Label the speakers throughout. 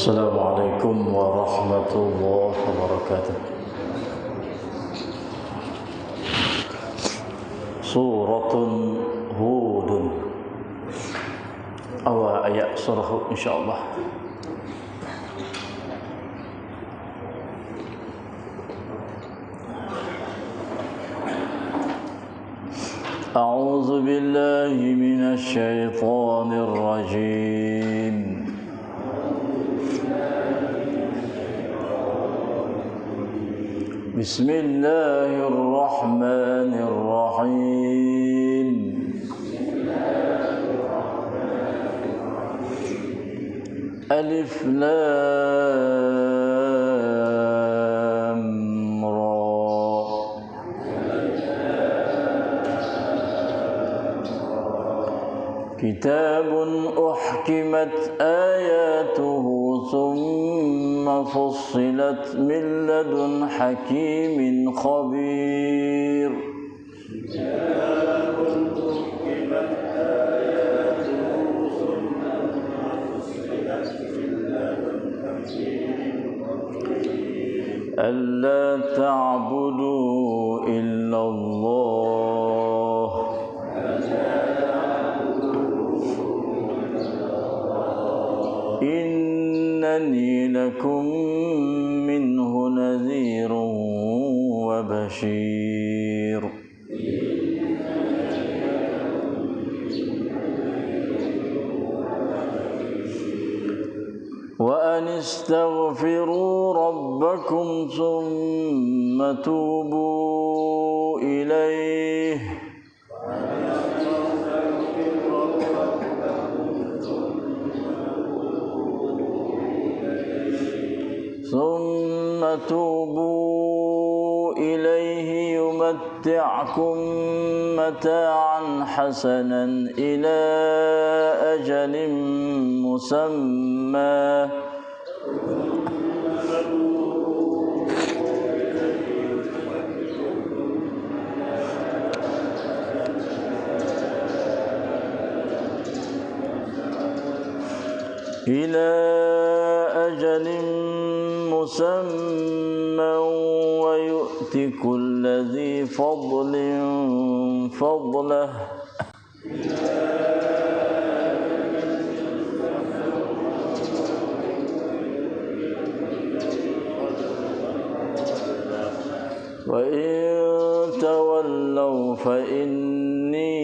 Speaker 1: Assalamualaikum warahmatullahi wabarakatuh. Suratun Hudun, awal ayat surah Hud insyaallah. A'udzu billahi minasy syaithanir rajim. Bismillahirrahmanirrahim. Alif Lam Ra. Kitabun uhkimat ayatuhu thumma fussilat min ladun hakimin khabir. Kitabun uhkimat ayatuhu thumma fussilat min ladun hakimin khabir. Alla ta'budu illallah. Innani lakum minhu nadhirun wa bashir. Wa anistaghfiru rabbakum thumma tubu ilayhi. ثم توبوا إليه يمتعكم متاعا حسنا إلى أجل مسمى مسمى ويؤتي كل ذي فضل فضله وإن تولوا فإني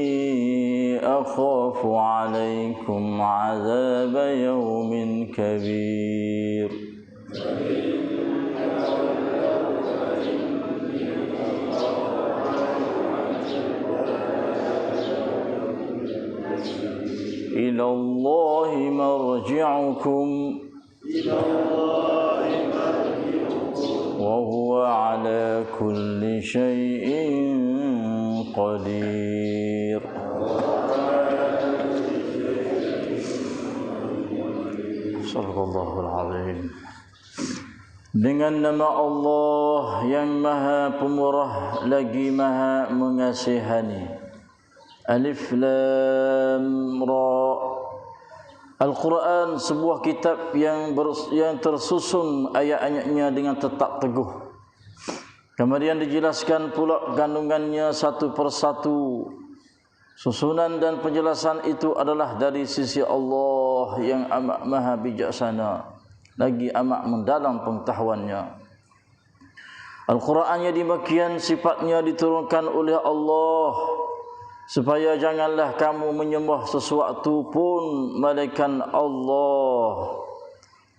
Speaker 1: أخاف عليكم عذاب يوم كبير. إلى الله مرجعكم وهو على كل شيء قدير. Sadaqallahul azim. Dengan nama Allah yang Maha Pemurah lagi Maha Mengasihani. Alif Lam Ra. Al-Quran sebuah kitab yang tersusun ayat-ayatnya dengan tetap teguh. Kemudian dijelaskan pula kandungannya satu persatu. Susunan dan penjelasan itu adalah dari sisi Allah yang amat maha bijaksana, lagi amat mendalam pengetahuannya. Al-Quran yang demikian sifatnya diturunkan oleh Allah, supaya janganlah kamu menyembah sesuatu pun melainkan Allah.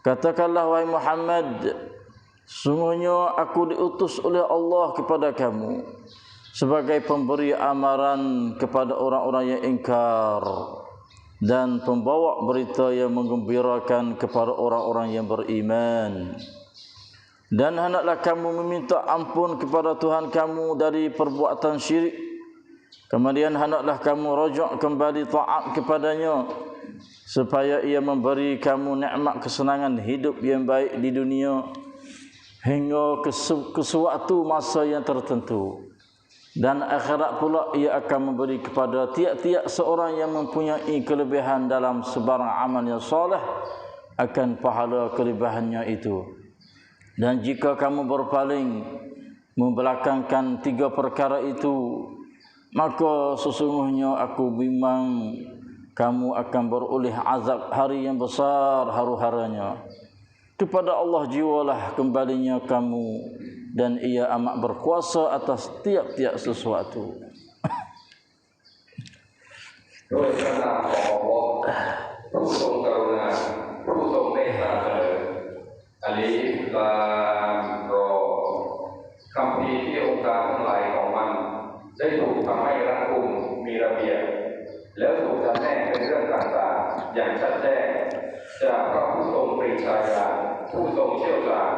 Speaker 1: Katakanlah wahai Muhammad, sungguhnya aku diutus oleh Allah kepada kamu sebagai pemberi amaran kepada orang-orang yang ingkar dan pembawa berita yang menggembirakan kepada orang-orang yang beriman. Dan hendaklah kamu meminta ampun kepada Tuhan kamu dari perbuatan syirik. Kemudian hendaklah kamu rujuk kembali taat kepadanya, supaya ia memberi kamu nikmat kesenangan hidup yang baik di dunia hingga ke suatu masa yang tertentu. Dan akhirat pula ia akan memberi kepada tiap-tiap seorang yang mempunyai kelebihan dalam sebarang amal yang soleh akan pahala kelebihannya itu. Dan jika kamu berpaling membelakangkan 3 perkara itu, maka sesungguhnya aku bimbang kamu akan beroleh azab hari yang besar haru-haranya. Kepada Allah jiwalah kembalinya kamu, dan Ia amat berkuasa atas tiap-tiap sesuatu.
Speaker 2: โดยพระนามของอัลลอฮ์ผู้ทรงกรุณาผู้ทรงเมตตาเสมออะลีฟลามรอคำพีร์ที่องค์การทั้งหลายของมันได้ถูกทำให้รัดกุมมีระเบียบแล้วถูกจำแนกเป็นเรื่องต่างๆอย่างชัดแจ้งจากพระผู้ทรงปรีชาญาณผู้ทรงเชี่ยวชาญ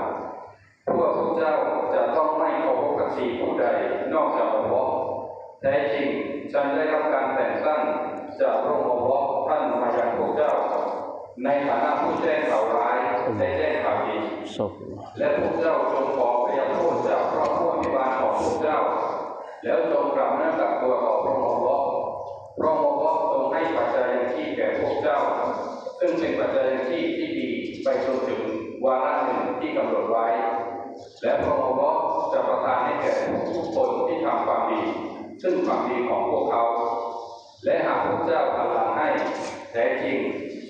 Speaker 2: พวกเจ้าจะต้องไม่เคารพกับสิ่งผู้ใดนอกจากอัลลอฮ์แท้จริงฉันได้รับการแต่งตั้งจากพระองค์อัลลอฮ์ท่านมายังพวกเจ้าในฐานะผู้แจ้งข่าวร้ายและแจ้งข่าวดีและพวกเจ้าจงขอพยโทษจากพระผู้อภิบาลของพวกเจ้าแล้วจงกลับหน้ากลับตัวต่อพระองค์อัลลอฮ์พระองค์อัลลอฮ์ทรงให้ปัจจัยยังชีพแก่พวกเจ้าซึ่งเป็นปัจจัยยังชีพที่ดีไปจนถึงวาระหนึ่งที่กำหนดไว้และพระองค์อัลลอฮ์จะประทานให้แก่ทุกคนที่ทำความดีซึ่งความดีของพวกเขาและหากพวกเจ้าหันหลังให้แท้จริง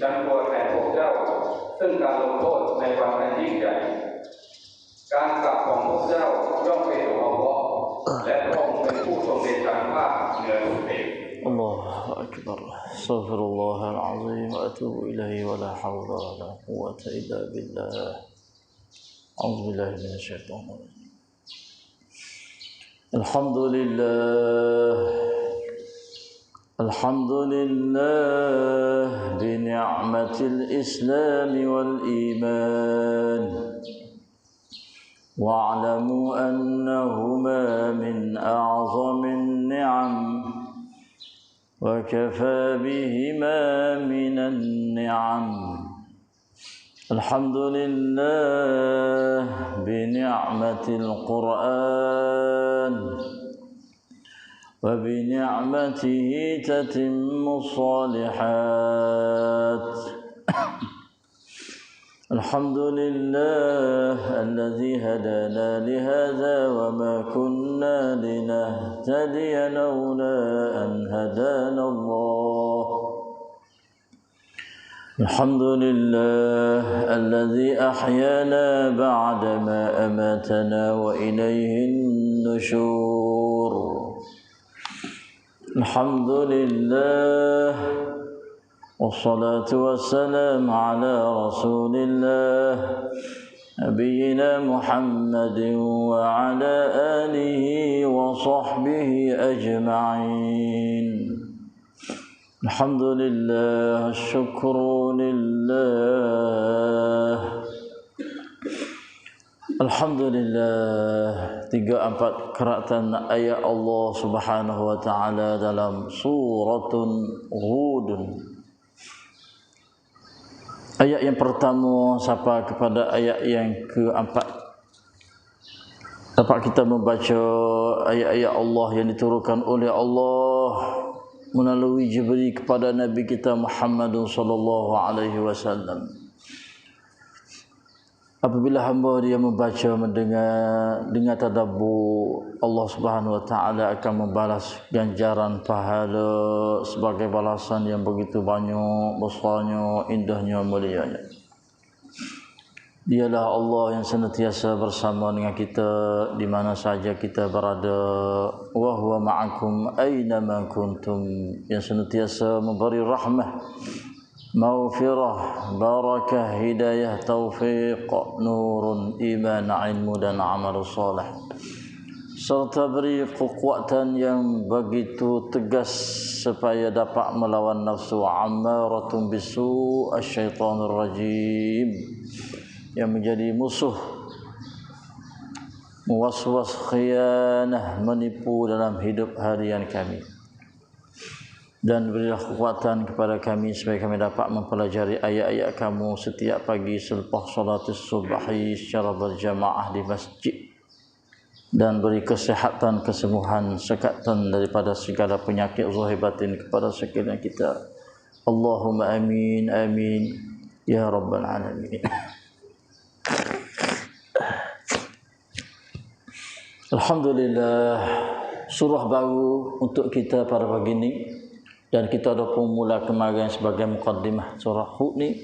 Speaker 2: ฉันกลัวแทนพวกเจ้าซึ่งการลงโทษในวันนั้นยิ่งใหญ่การกลับของพวกเจ้าย่อมไปสู่อัลลอฮ์และพระองค์เป็นผู้ทรงเดชานุภาพเหนือทุกสิ่ง
Speaker 1: الله أكبر استغفر الله العظيم وأتوب إليه ولا حول ولا قوة إلا بالله أعوذ بالله من الشيطان الرجيم الحمد لله بنعمة الإسلام والإيمان واعلموا أنهما من أعظم النعم وكفى بهما من النعم الحمد لله بنعمة القرآن وبنعمته تتم الصالحات الحمد لله الذي هدانا لهذا وما كنا لنهتدي لولا أن هدانا الله الحمد لله الذي أحيانا بعدما أماتنا وإليه النشور الحمد لله والصلاة والسلام على رسول الله نبينا محمد وعلى آله وصحبه أجمعين الحمد لله الشكر لله Alhamdulillah 3-4 keratan ayat Allah Subhanahu wa taala dalam suratun Hud. Ayat yang pertama sampai kepada ayat yang keempat. Dapat kita membaca ayat-ayat Allah yang diturunkan oleh Allah melalui Jibril kepada Nabi kita Muhammad sallallahu alaihi wasallam. Apabila hamba dia membaca, mendengar, tadabbur, Allah Subhanahu wa taala akan membalas ganjaran pahala sebagai balasan yang begitu banyak, besarnya, indahnya, mulianya. Dialah Allah yang senantiasa bersama dengan kita di mana saja kita berada. Wa huwa ma'akum aina ma kuntum, yang senantiasa memberi rahmah, maghfirah, barakah, hidayah, taufiq, nurun, iman, ilmu dan amal soleh, serta beri kekuatan yang begitu tegas supaya dapat melawan nafsu ammaratun bisu asyaitanir rajim yang menjadi musuh, muwaswas, khianah, menipu dalam hidup harian kami. Dan berilah kekuatan kepada kami supaya kami dapat mempelajari ayat-ayat kamu setiap pagi selepas solat subuh secara berjamaah di masjid, dan beri kesehatan, kesembuhan, sekatan daripada segala penyakit zahir batin kepada sekalian kita. Allahumma amin amin ya rabbal alamin. Alhamdulillah, surah baru untuk kita pada pagi ini, dan kita dah pun mula kemarin sebagai mukaddimah surah Hud ni.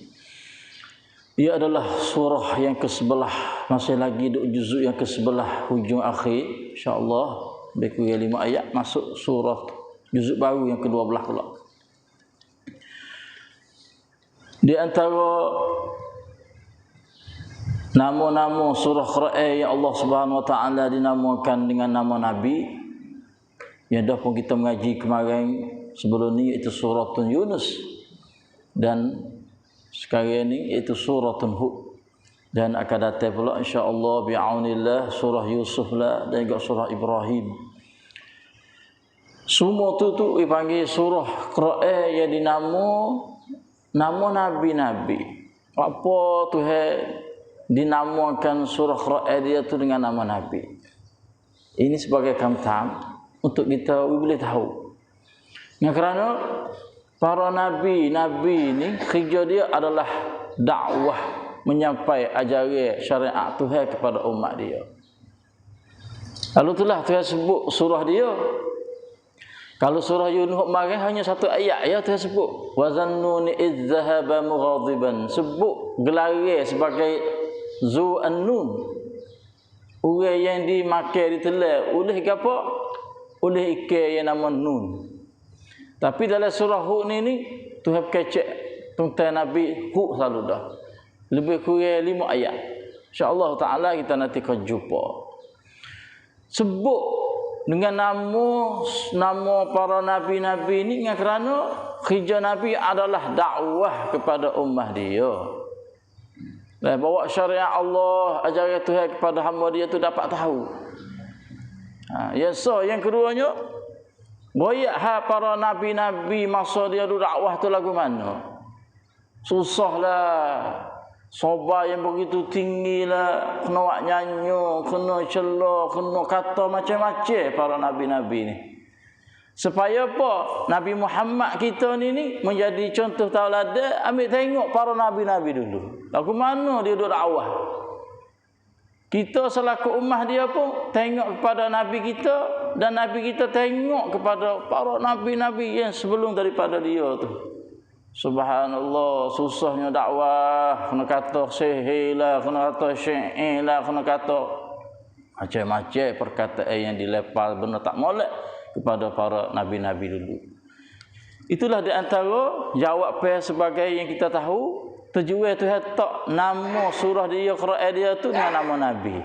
Speaker 1: Ia adalah surah yang ke-11, masih lagi di juzuk yang ke-11 hujung akhir, insya-Allah lebih kurang 5 ayat masuk surah juzuk baru yang ke-12 pula. Di antara nama-nama surah Quran yang Allah Subhanahu Wa Taala dinamakan dengan nama Nabi, yang dah pun kita mengaji kemarin sebelum ni, itu suratun Yunus, dan sekarang ni itu suratun Hud, dan akan datang pula insya-Allah bi'aunillah surah Yusuf lah, dan juga surah Ibrahim. Semua tu dipanggil surah Quran yang nama nabi-nabi. Apa Tuhan dinamakan surah Quran dia tu dengan nama nabi? Ini sebagai kamtam untuk kita boleh tahu. Kerana para nabi ni kerja dia adalah dakwah, menyampai ajaran syariat Tuhan kepada umat dia. Lalu itulah Tuhan sebut surah dia. Kalau surah Yunus kemarin hanya satu ayat ya Tuhan sebut wa zannuni idz zahaba mughadiban, sebut gelar sebagai zu an-nun, orang yang dimakan ditelan oleh apa? Oleh ikan yang nama nun. Tapi dalam surah Hud ni Tuhan kecek tentang Nabi Hud selalu dah. Lebih kurang 5 ayat. Insya-Allah taala kita nanti akan jumpa. Sebut dengan nama para nabi-nabi ni kerana kerja nabi adalah dakwah kepada ummah dia. Dan bawa syariat Allah, ajaran Tuhan kepada hamba dia tu dapat tahu. Yang keduanya, goyak para nabi-nabi masa dia dakwah tu lagu mana? Susahlah. Sabar yang begitu tinggi lah, kena buat nyanyi, kena celah, kena kata macam-macam para nabi-nabi ni. Supaya apa? Nabi Muhammad kita ni menjadi contoh tauladan, ambil tengok para nabi-nabi dulu. Lagu mana dia duduk dakwah? Kita selaku ummah dia pun tengok kepada nabi kita, dan nabi kita tengok kepada para nabi-nabi yang sebelum daripada dia tu. Subhanallah, susahnya dakwah, kena kata sihir lah, kena kata syair lah, kena kata macam-macam perkataan yang dilepar benar tak molek kepada para nabi-nabi dulu. Itulah di antara jawapan sebagai yang kita tahu, tujuan Tuhan tak nama surah dia Quran dia tu dengan nama nabi.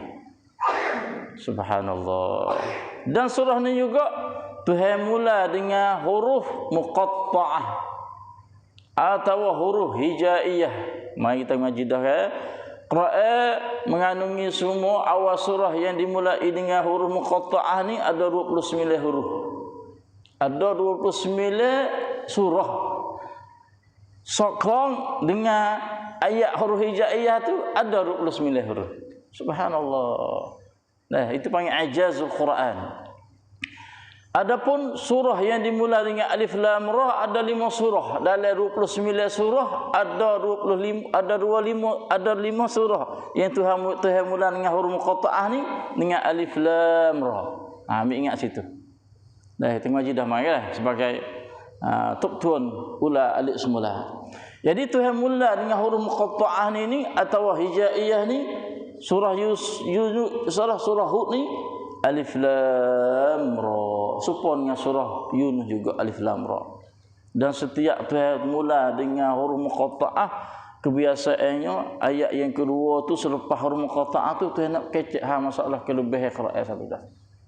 Speaker 1: Subhanallah. Dan surah ni juga Tuhan mula dengan huruf muqatta'ah atau huruf hijaiyah. Mari kita mengaji dah Quran mengandungi semua awal surah yang dimulai dengan huruf muqatta'ah ni ada 29 huruf. Ada 29 surah. Sokong dengan ayat huruf hijaiyah tu ada 29 huruf. Subhanallah. Nah, itu panggil ijazul Quran. Adapun surah yang dimulai dengan alif lam ra ada 5 surah. Dalam 29 surah ada 25 ada 5 surah yang Tuhan mula dengan huruf muqatta'ah ni dengan alif lam ra. Ambil ingat situ. Dah kita ngaji dah mai lah sebagai tok tuan ula alif semula. Jadi Tuhan mula dengan huruf muqatta'ah ni atau hijaiyah ni surah surah Hud ni alif lam ra. Supaya dengan surah Yunus juga alif lam ra. Dan setiap Tuhan mula dengan huruf muqatta'ah, kebiasaannya ayat yang kedua tu selepas huruf muqatta'ah tu Tuhan nak kecek masalah kelebihan Quran satu dah.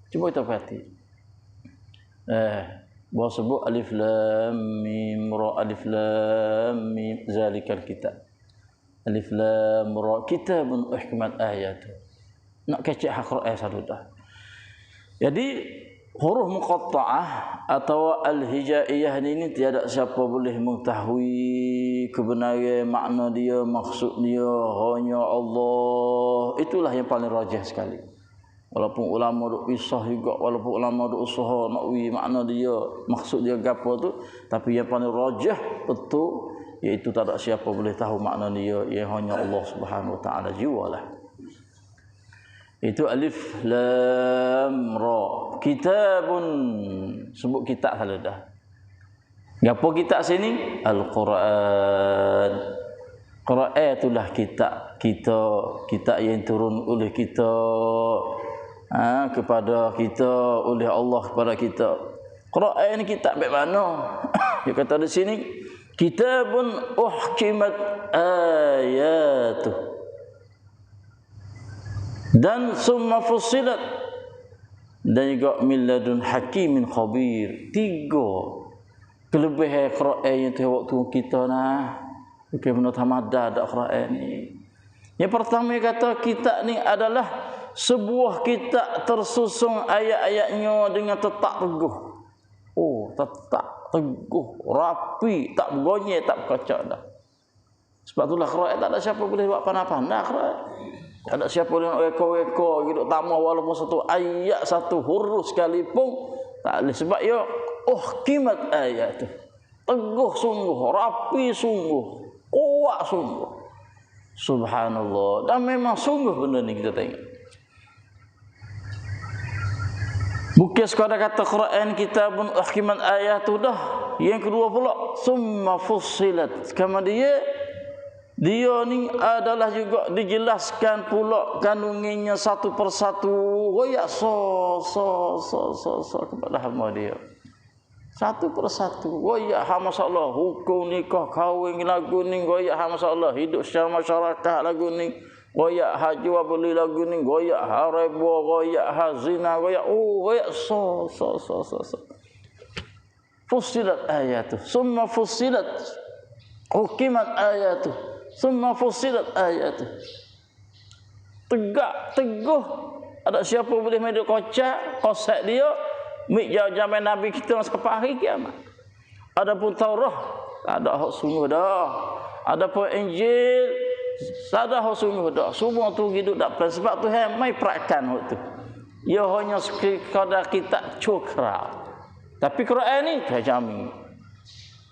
Speaker 1: Cuba kita perhati. Bahawa sebut alif lam mim ra, alif lam mim zalikal kitab. Alif lam ra kitabun uhkimat ayatu. Nak kecek Quran satu dah. Jadi huruf muqatta'ah atau al-hijaiyah ini tiada siapa boleh mengetahui kebenaran makna dia, maksud dia, hanya Allah. Itulah yang paling rajih sekali. Walaupun ulama duk pisah juga, walaupun ulama duk usaha nak wi makna dia, maksud dia gapo tu, tapi yang paling rajih betul iaitu tak ada siapa boleh tahu makna dia, ia hanya Allah Subhanahu wa taala jualah. Itu alif lam ra. Kitabun, sebut kitab salah dah. Gapo kitab sini? Al-Quran. Quran itulah kitab kita, kitab yang turun oleh kita kepada kita, oleh Allah kepada kita. Quran ni kitab bagaimana? Dia kata di sini, kitabun uhkimat ayatuh. Dan summa fussilat. Dan juga min ladun hakimin khabir. 3 kelebihan Quran yang tu waktu kita nah. Bukan benda tamada dak Quran ni. Yang pertama dia kata kitab ni adalah sebuah kitab tersusun ayat-ayatnya dengan tetap teguh. Oh, tetap teguh, rapi, tak bergonyek, tak berkacak dah. Sebab itulah Quran tak ada siapa boleh buat pandai-pandai Quran. Tak ada siapa boleh nak reka-reka gitu tambah walaupun satu ayat, satu huruf sekalipun tak boleh. Sebab ya uhkimat ayat tu. Teguh sungguh, rapi sungguh, kuat sungguh. Subhanallah. Dan memang sungguh benda ni kita tengok. Bukan sekadar kata Quran kitabun uhkimat ayat tu dah. Yang kedua pula summa fussilat. Kemudian dia ni adalah juga dijelaskan pula kandungannya satu persatu. Royak kepada hamba dia. Satu persatu. Royak masalah hukum nikah kahwin lagu ni, royak masalah hidup secara masyarakat lagu ni. Goyak haji wa beli lagu ni, goyak harebo, goyak hazina, goyak goyak fussilat ayatu, summa fussilat hukimat ayatu, summa fussilat ayatu. Tegak, teguh. Ada siapa boleh medok kocak, kosak dia, mik zaman Nabi kita sampai hari kiamat. Adapun Taurat, ada hak sungguh dah. Adapun Injil, sada hak sungguh dah. Semua tu hidup dak plan sebab tu mai perakan waktu tu. Ia hanya sekadar kita cokra. Tapi Quran ni terjamin.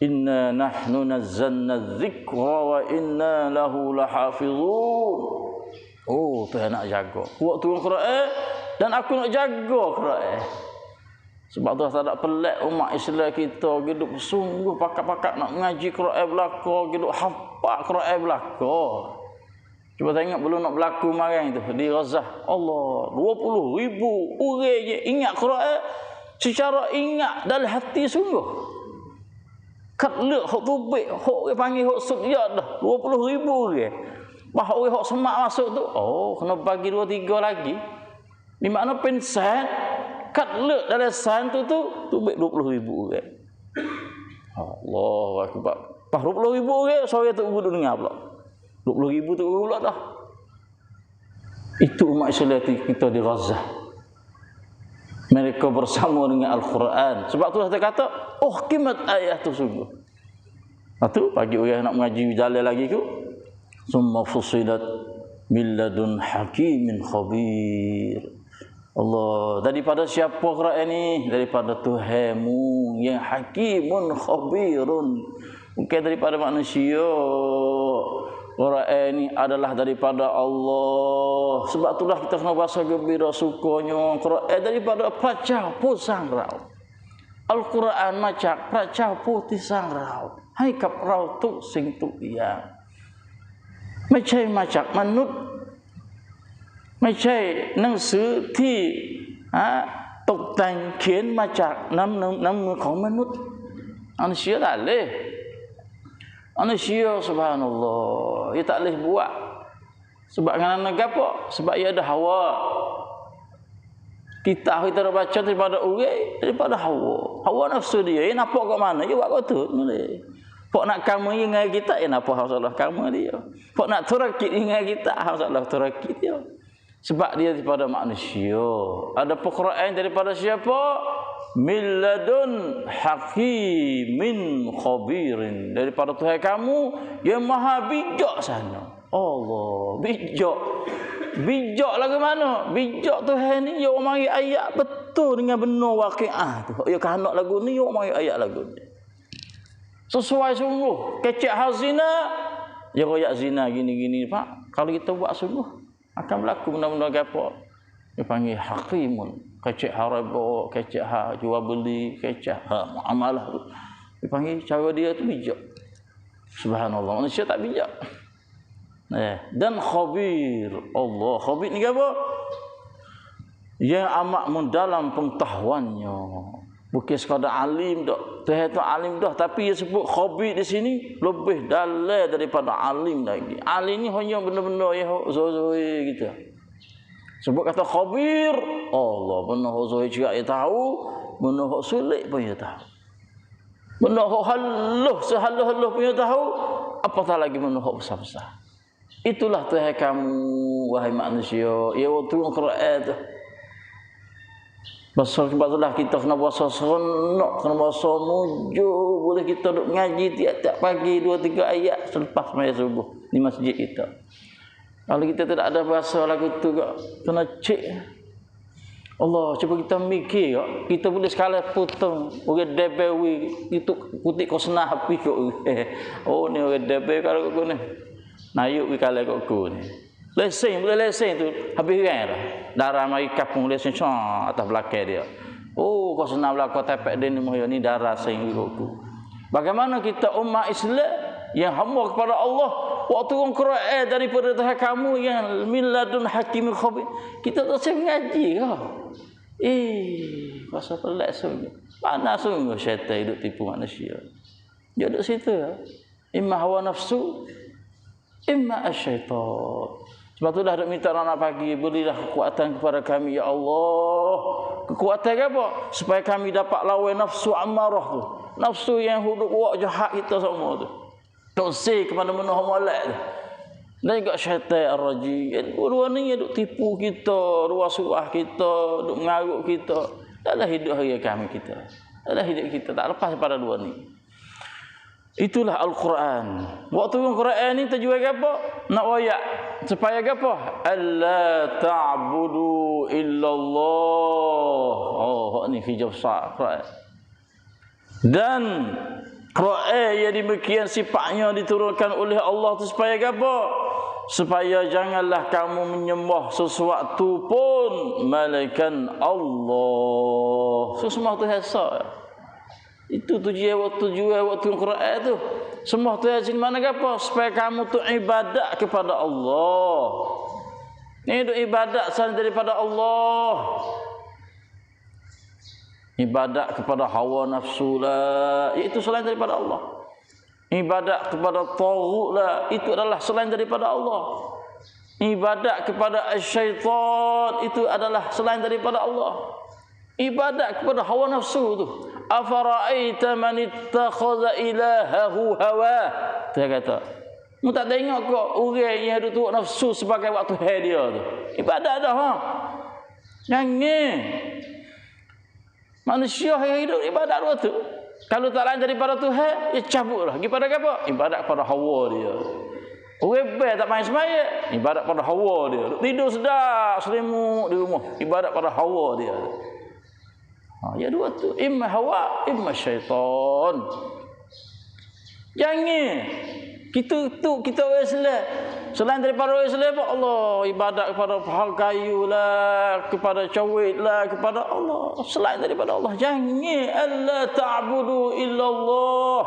Speaker 1: Inna nahnu nazzalna dzikra wa inna lahu lahafizun. Oh, tu nak jaga. Waktu Quran dan aku nak jaga Quran. Sebab tu tak ada pelik umat Islam kita hidup sungguh pakak-pakak nak mengaji Quran belaka, hidup hafal Quran belaka. Cuba tengok belum nak berlaku kemarin tu di Gaza. Allah, 20,000 orang je ingat Quran secara ingat dalam hati sungguh. Kat lek hok tubik, hok panggil hok subyad dah 20,000 orang. Bah orang hok semak masuk tu, oh kena bagi 2-3 lagi. Di makna pensan kat lek dalam san tu tubik 20,000 orang. Allahu akbar. Bah 20,000 orang sore tu guru dengar pula. 20,000 tu pula dah. Itu umat Islam kita di Gaza. Mereka bersama dengan Al-Quran. Sebab tu saya kata, kimat ayat tu sungguh. Itu pagi orang nak mengaji jalan lagi tu. Summa fusilat min ladun hakimin khabir. Allah, daripada siapa Quran ni? Daripada Tuhanmu yang hakimun khabirun. Bukan daripada manusia. Quran ini adalah daripada Allah. Sebab itulah kita kena bahasa gembira sukanya. Quran daripada pracau pusang rau. Al-Quran macam pracau putisang rau. Hai kap rau tu sing tu ya. Macam manut. Macam หนังสือที่ตกแต่งเขียนมาจากน้ำมือของมนุษย์ Manusia tak boleh. Manusia subhanallah, dia tak boleh buat. Sebab kerana apa? Sebab ia ada hawa. Kita dah baca daripada orang, daripada hawa. Hawa nafsu dia, dia nampak kat mana, dia buat kat tu. Pak nak kamu dengan kita, dia nampak masalah kamu dia. Pak nak turakit dengan kita, masalah turakit dia. Sebab dia daripada manusia. Ada Quran daripada siapa? Min ladun hakimin khabirin. Daripada Tuhan kamu yang maha bijak sana. Allah, bijak. Bijak lagi mana? Bijak Tuhan ni yang mari ayat betul dengan benar waqiah tu. Ya kanak lagu ni yang mari ayat lagu ni. Sesuai sungguh. Kecek hazina, ya royak zina gini-gini, Pak. Kalau kita buat sungguh, akan berlaku benda-benda apa? Dia panggil hakimun. Kecek haraba, kecek jual beli, kecek muamalah. Dia panggil cara dia tu bijak. Subhanallah, manusia tak bijak. Dan khabir. Allah, khabir ni apa? Yang amat mendalam pengetahuannya. Bukan sekadar alim dah. Tuhan tu alim dah, tapi dia sebut khabir di sini lebih dalam daripada alim lagi. Alim ni hanya benda-benda yang zohir gitu. Sebut kata khabir, Allah benda zohir juga dia tahu, benda sulit pun dia tahu. Benda halus, sehalus-halus pun dia tahu, apatah lagi benda besar-besar. Itulah Tuhan kamu, wahai manusia. Ya waktu Quran tu. Sebablah kita kena puasa seronok, kena puasa mujur. Boleh kita duduk ngaji tiap-tiap pagi 2-3 ayat selepas sembahyang subuh di masjid kita. Kalau kita tidak ada bahasa lagu tu, kena cek. Allah, cuba kita mikir, kita boleh sekali potong orang debewi itu putih kau senah api kau. Oh ni orang debe kalau kau ni. Nayuk kalau kau ni. Lesen, boleh lesen tu habis kan dah. Darah mari kapung lesen atas belakang dia. Oh, kau senang belakang tepek dia ni moyo ni darah sing kau. Bagaimana kita umat Islam yang hamba kepada Allah, waktu orang Quran daripada Tuhan kamu yang miladun hakimul khabir, kita tak usah mengaji ke? Pasal pelik sungguh. Mana sungguh syaitan hidup tipu manusia. Dia duduk situ. Imma hawa nafsu, imma asyaitan. Sebab tu dah duk minta anak pagi, berilah kekuatan kepada kami ya Allah. Kekuatan apa? Supaya kami dapat lawan nafsu amarah tu. Nafsu yang huduk buat jahat kita semua tu. Toksik kepada menuh molek tu. Dan juga syaitan ar-rajim. Dua ni duk tipu kita, ruas suah kita, duk mengarut kita. Dalam hidup hari kami kita. Dalam hidup kita tak lepas daripada dua ni. Itulah Al-Quran. Waktu Al-Quran ni tujuan apa? Nak wayak supaya apa? Alla ta'budu illallah. Oh, ni hijab sah Quran. Dan Quran yang demikian sifatnya diturunkan oleh Allah tu supaya apa? Supaya janganlah kamu menyembah sesuatu pun melainkan Allah. Semua tu hasa. Itu tujuan waktu Quran tu. Semua tu sini mana apa? Supaya kamu tu ibadat kepada Allah. Ni tu ibadat selain daripada Allah. Ibadat kepada hawa nafsu lah, itu selain daripada Allah. Ibadat kepada taghut lah, itu adalah selain daripada Allah. Ibadat kepada syaitan itu adalah selain daripada Allah. Ibadat kepada hawa nafsu tu. Afara'aita man ittakhadha ilahahu hawa. Dia kata, mu tak tengok kok orang yang ada tu nafsu sebagai waktu dia tu. Ibadat dah ha. Jangan. Manusia yang hidup ibadat waktu. Kalau tak lain daripada Tuhan, dia cabutlah. Kepada apa? Ibadat kepada hawa dia. Orang bel tak main sembahyang, ibadat pada hawa dia. Tidur sedap, selimut di rumah, ibadat pada hawa dia. Ya dua tu, imma hawa, imma syaitan. Jangan kita orang Islam. Selain daripada orang Islam, Allah ibadat kepada hal kayu lah, kepada cawit lah, kepada Allah. Selain daripada Allah, jangan. Allah ta'budu illallah.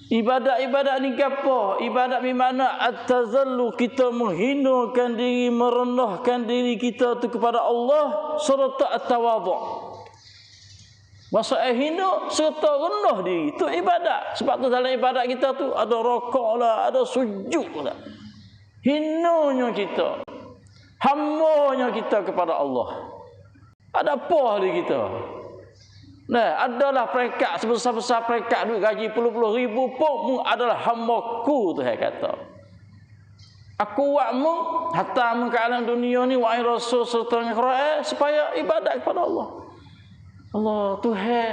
Speaker 1: Ibadat ni apa? Ibadat ni mana? At-tazallu, kita menghinakan diri, merendahkan diri kita tu kepada Allah, serta at-tawadhu'. Masa hina serta rendah diri, itu ibadat. Sebab tu dalam ibadat kita tu ada rokok lah, ada sujud lah. Hinanya kita, hambanya kita kepada Allah. Ada apa di kita? Nah, adalah peringkat sebesar-besar peringkat duit gaji puluh-puluh ribu pun adalah hambaku tu saya kata. Aku wa'mu hatta mu ke alam dunia ni wa'ai rasul serta Quran supaya ibadat kepada Allah. Allah Tuhan,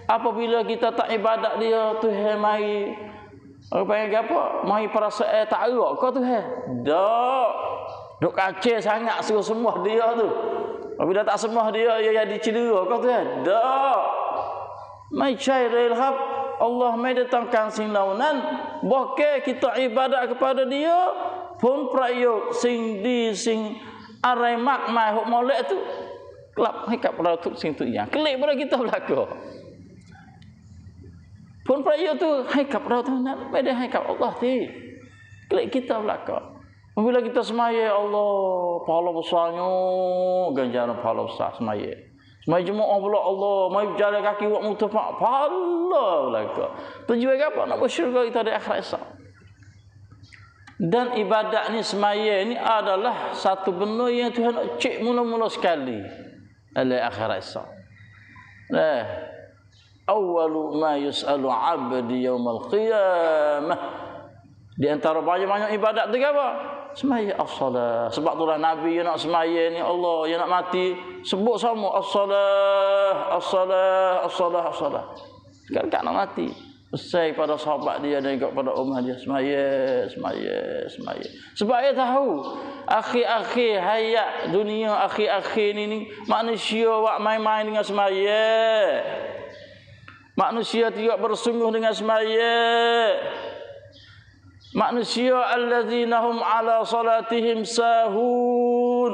Speaker 1: apabila kita tak ibadat dia, Tuhan mari apa panggil apa? Mari perasaan tak erak kau Tuhan. Dak. Duk kacau sangat suruh sembah dia tu. Apabila tak sembah dia, ia jadi cedera kau Tuhan. Dak. Mai cair ilhab Allah mai datangkan sing launan boke kita ibadat kepada dia pun prayok sing di sing arai mak mai hok molek tu kelap hikap pada tu sing tu yang kelik pada kita belaka pun prayok tu hikap pada tu nak pada hikap Allah ti kelik kita belaka. Apabila kita semaya Allah pahala besarnya ganjaran pahala besar semaya. Semaya jemaah pula Allah, mai berjalan kaki buat mutafak pahala belaka. Tujuan apa? Nak bersyurga kita di akhirat esok. Dan ibadat ni semaya ni adalah satu benda yang Tuhan nak cek mula-mula sekali di akhirat esok. Awwalu ma yus'alu 'abdi yaumal qiyamah. Di antara banyak-banyak ibadat tu apa? Semaya as-salah. Sebab itulah Nabi yang nak semaya ni Allah yang nak mati sebut sama as-salah, as-salah, as-salah, as-salah. Sekarang nak mati. Usai pada sahabat dia dan juga pada ummah dia semaya, semaya, semaya. Sebab dia tahu akhir-akhir hayat dunia akhir-akhir ni manusia wak main-main dengan semaya. Manusia tidak bersungguh dengan semaya. Manusia allazina hum ala salatihim sahun.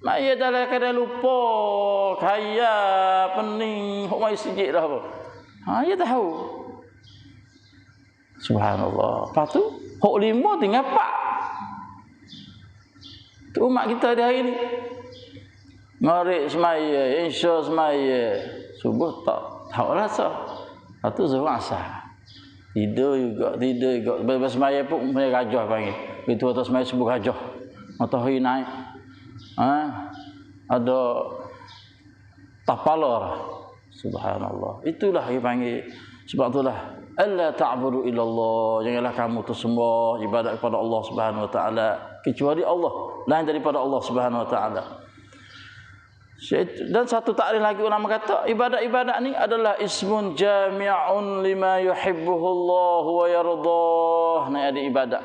Speaker 1: Maya dalam keadaan lupa, kaya, pening, hok mai sijik dah apa. Dia tahu. Subhanallah. Lepas tu, hok lima tinggal pak. Tu umat kita di hari ni. Maghrib semaya, insya semaya, subuh tak rasa. Lepas tu zuhur asar. Tidur juga. Lepas semaya pun punya gajah panggil. Begitu atas semaya subuh gajah. Matahari naik. Ada tapalor. Subhanallah. Itulah dia panggil. Sebab itulah alla ta'budu illallah. Janganlah kamu tersembah ibadat kepada Allah Subhanahu wa taala kecuali Allah, lain daripada Allah Subhanahu wa taala. Dan satu takrif lagi ulama kata ibadat-ibadat ni adalah ismun jami'un lima yuhibbuhullahu wa yardah. Ni ada ibadat.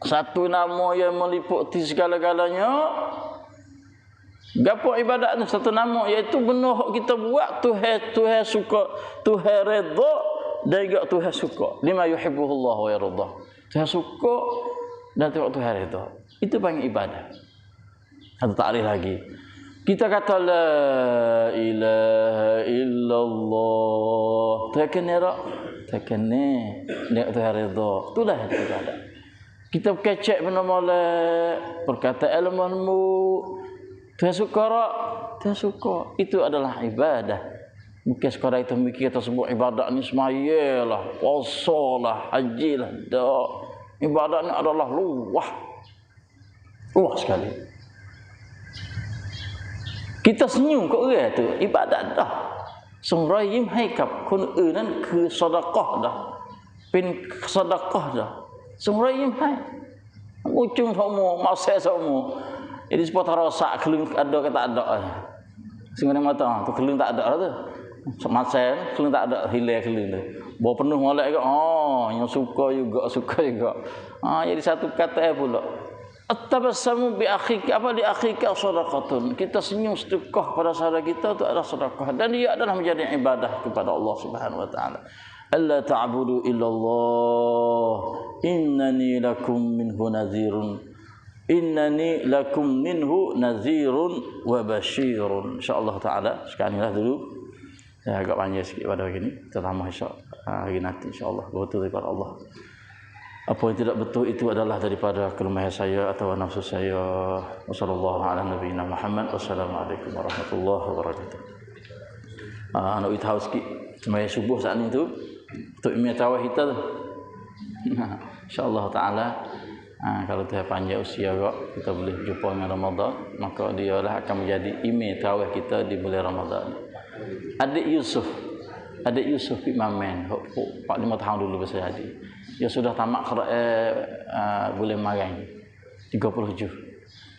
Speaker 1: Satu nama yang meliputi segala-galanya. Gapo ibadat ni satu nama iaitu benda hak kita buat Tuhan suka, Tuhan redha dan juga Tuhan suka. Lima yuhibbuhullahu wa yardah. Tuhan suka dan Tuhan redha. Itu panggil ibadat. Satu takrif lagi. Kita kata la ilaha illallah. Terkena nek Tuhan redha. Itulah ibadat. Kita kecek benda molek, perkataan ilmu. Tuhan suka tak? Tuhan suka. Itu adalah ibadah. Bukan sekadar kita mikir tersebut ibadat ni semayalah, puasalah, hajilah. Tak. Ibadat ni adalah luah. Luah sekali. Kita senyum kat orang tu ibadat dah. Semrayim haikap kun nan ke sedekah dah. Pin sedekah dah. Semrayim hai. Ucung semua, masa semua. Jadi sebab rosak keleng ada ke tak ada. Sing mata tu keleng tak ada tu. Masa keleng tak ada hilang keleng tu. Bawa penuh molek ke yang suka juga. Jadi satu kata pula. At-tabassamu bi akhika apa di akhika sadaqatun. Kita senyum sedekah pada saudara kita itu adalah sedekah dan dia adalah menjadi ibadah kepada Allah Subhanahu wa taala. Alla ta'budu illallah innani lakum minhu nazirun wa basyirun. Insyaallah taala sekaranglah dulu. Ya agak panjang sikit pada hari ini. Kita tambah hari nanti insyaallah betul daripada Allah. Apa yang tidak betul itu adalah daripada kelemahan saya atau nafsu saya. Wassallallahu ala nabiyina Muhammad. Wassalamualaikum warahmatullahi wabarakatuh. Nak tahu sikit sembahyang subuh saat ni tu untuk ilmu tarawih kita tu. Insyaallah taala kalau Tuhan panjang usia kita boleh jumpa dengan Ramadan, maka dia lah akan menjadi imam tarawih kita di bulan Ramadan. Adik Yusuf Imamen 45 tahun dulu besar jadi. Dia sudah tamat bulan Maret 30 juz.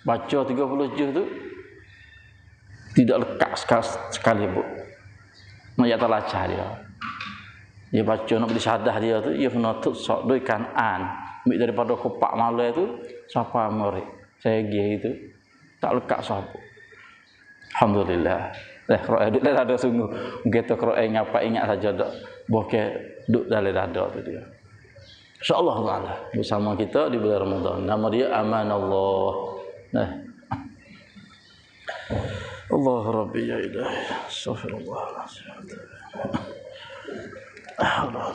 Speaker 1: Baca 30 juz tu tidak lekat sekali bu. Nak ya telacah dia. Dia baca nak beli syahadah dia tu dia kena tusuk doi kanan. Ambil daripada kopak malai tu siapa murid. Saya gih itu tak lekat sahabat. Alhamdulillah. Qur'an duduk dalam dada sungguh. Begitu Qur'an ngapa ingat saja dak. Bokeh duduk dalam dada tu dia. InsyaAllah taala bersama kita di bulan Ramadan. Nama dia Amanallah. Nah. Allah Rabbi ya ilahi. Astaghfirullahaladzim. Allah.